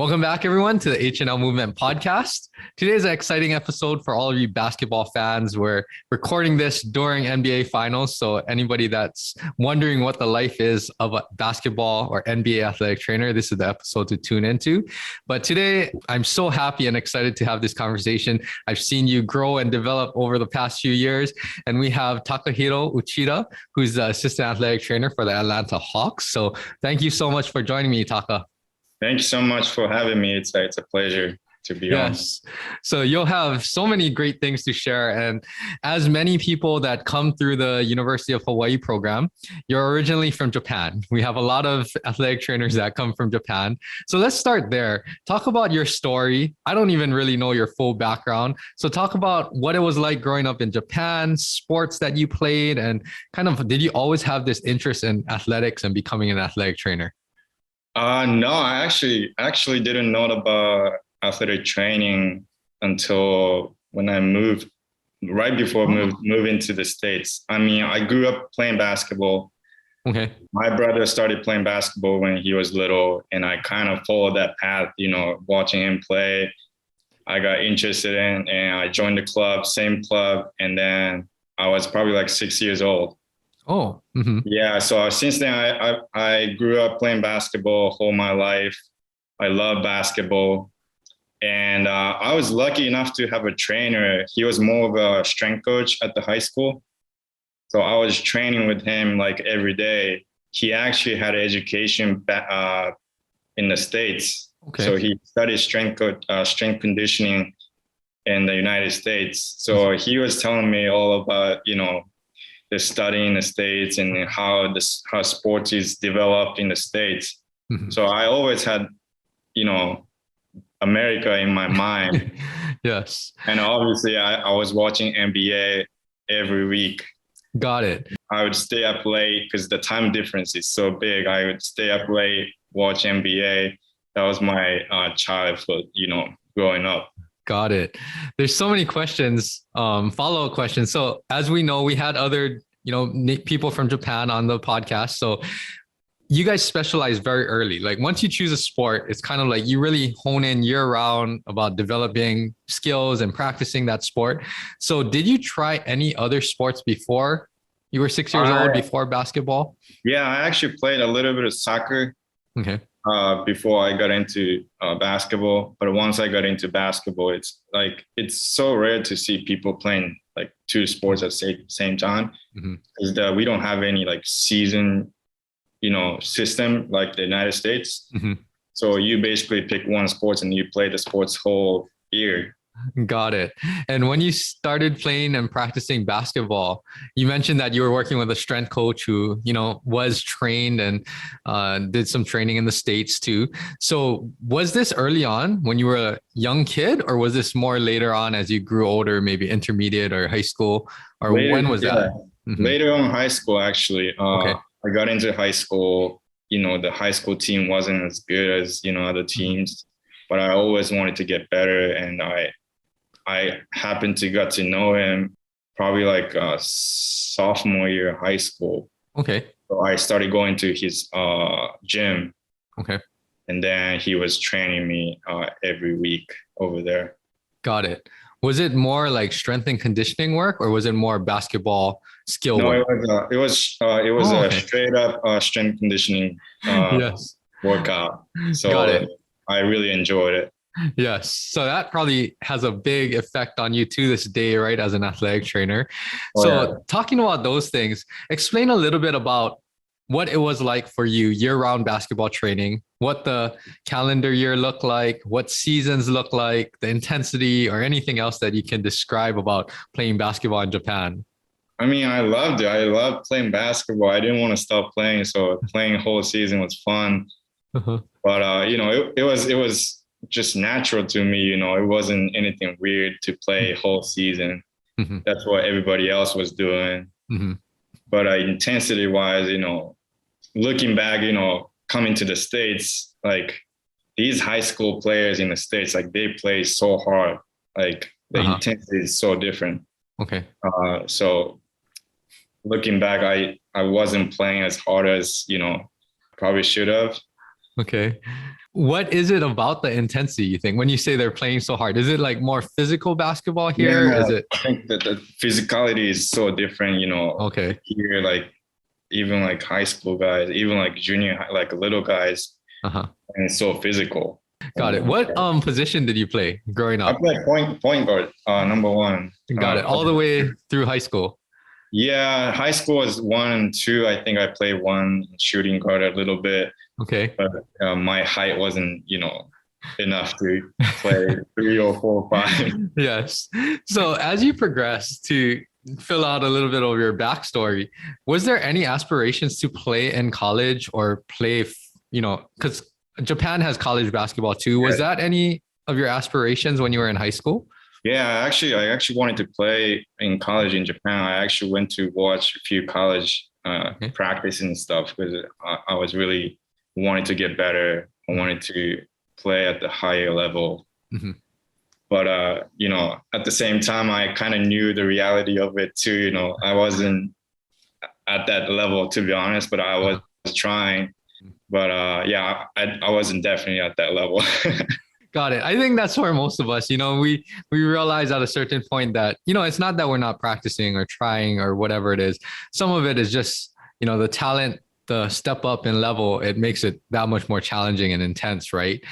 Welcome back, everyone, to the HNL Movement podcast. Today is an exciting episode for all of you basketball fans. We're recording this during NBA Finals, so anybody that's wondering what the life is of a basketball or NBA athletic trainer, this is the episode to tune into. But today, I'm so happy and excited to have this conversation. I've seen you grow and develop over the past few years, and we have Takahiro Uchida, who's the assistant athletic trainer for the Atlanta Hawks. So thank you so much for joining me, Taka. Thank you so much for having me. It's a pleasure to be on. Yes. So you'll have so many great things to share. And as many people that come through the University of Hawaii program, you're originally from Japan. We have a lot of athletic trainers that come from Japan. So let's start there. Talk about your story. I don't even really know your full background. So talk about what it was like growing up in Japan, sports that you played, and kind of, did you always have this interest in athletics and becoming an athletic trainer? No, I actually didn't know about athletic training until when I moved, right before moving to the States. I mean, I grew up playing basketball. Okay. My brother started playing basketball when he was little, and I kind of followed that path, watching him play. I got interested in, and I joined the club, same club, and then I was probably like 6 years old. Oh, mm-hmm. Yeah. So since then, I grew up playing basketball all my life. I love basketball. And I was lucky enough to have a trainer. He was more of a strength coach at the high school. So I was training with him like every day. He actually had education in the States. Okay. So he studied strength conditioning in the United States. So he was telling me all about, the study in the States and how sports is developed in the States. Mm-hmm. So I always had, America in my mind. Yes. And obviously I was watching NBA every week. Got it. I would stay up late because the time difference is so big. I would stay up late, watch NBA. That was my childhood, growing up. Got it. There's so many questions, follow-up questions. So as we know, we had other, people from Japan on the podcast. So you guys specialize very early. Like once you choose a sport, it's kind of like you really hone in year round about developing skills and practicing that sport. So did you try any other sports before you were 6 years old, before basketball? Yeah, I actually played a little bit of soccer. Okay. Before I got into basketball. But once I got into basketball, it's so rare to see people playing like two sports at the same time. Because we don't have any like season, system like the United States. Mm-hmm. So you basically pick one sport and you play the sports whole year. Got it. And when you started playing and practicing basketball, you mentioned that you were working with a strength coach who, was trained and did some training in the States too. So was this early on when you were a young kid, or was this more later on as you grew older, maybe intermediate or high school, or when was that? Mm-hmm. Later on in high school, actually. Okay. I got into high school, the high school team wasn't as good as, other teams, but I always wanted to get better. And I happened to get to know him probably like sophomore year of high school. Okay. So I started going to his gym. Okay. And then he was training me every week over there. Got it. Was it more like strength and conditioning work, or was it more basketball skill work? No, it was a straight up strength conditioning yes. workout. So Got it. I really enjoyed it. Yes. So that probably has a big effect on you to this day, right? As an athletic trainer. Talking about those things, explain a little bit about what it was like for you year-round basketball training, what the calendar year looked like, what seasons look like, the intensity, or anything else that you can describe about playing basketball in Japan. I mean, I loved it. I loved playing basketball. I didn't want to stop playing. So playing whole season was fun. Uh-huh. But, it was just natural to me. It wasn't anything weird to play whole season. Mm-hmm. That's what everybody else was doing. Mm-hmm. But intensity wise, looking back, coming to the States, like these high school players in the States, like they play so hard, like the intensity is so different. Okay. So looking back, I wasn't playing as hard as, probably should have. Okay. What is it about the intensity, you think, when you say they're playing so hard? Is it like more physical basketball here? Yeah, Is it I think that the physicality is so different, okay? here, like even like high school guys, even like junior, like little guys, Uh-huh. and it's so physical. Got it. What position did you play growing I up? play point guard, number one. Got it. All the way through high school. Yeah, high school was 1 and 2. I think I played one shooting guard a little bit, Okay. but my height wasn't, enough to play 3 or 4 or 5. Yes. So as you progress to fill out a little bit of your backstory, was there any aspirations to play in college or play, because Japan has college basketball too. Was that any of your aspirations when you were in high school? Yeah, I actually wanted to play in college in Japan. I actually went to watch a few college practice and stuff because I was really wanted to get better. I wanted to play at the higher level. Mm-hmm. But at the same time, I kind of knew the reality of it too. I wasn't at that level, to be honest, but I was trying. But yeah, I wasn't definitely at that level. Got it. I think that's where most of us, we realize at a certain point that, it's not that we're not practicing or trying or whatever it is. Some of it is just, the talent, the step up in level, it makes it that much more challenging and intense, right?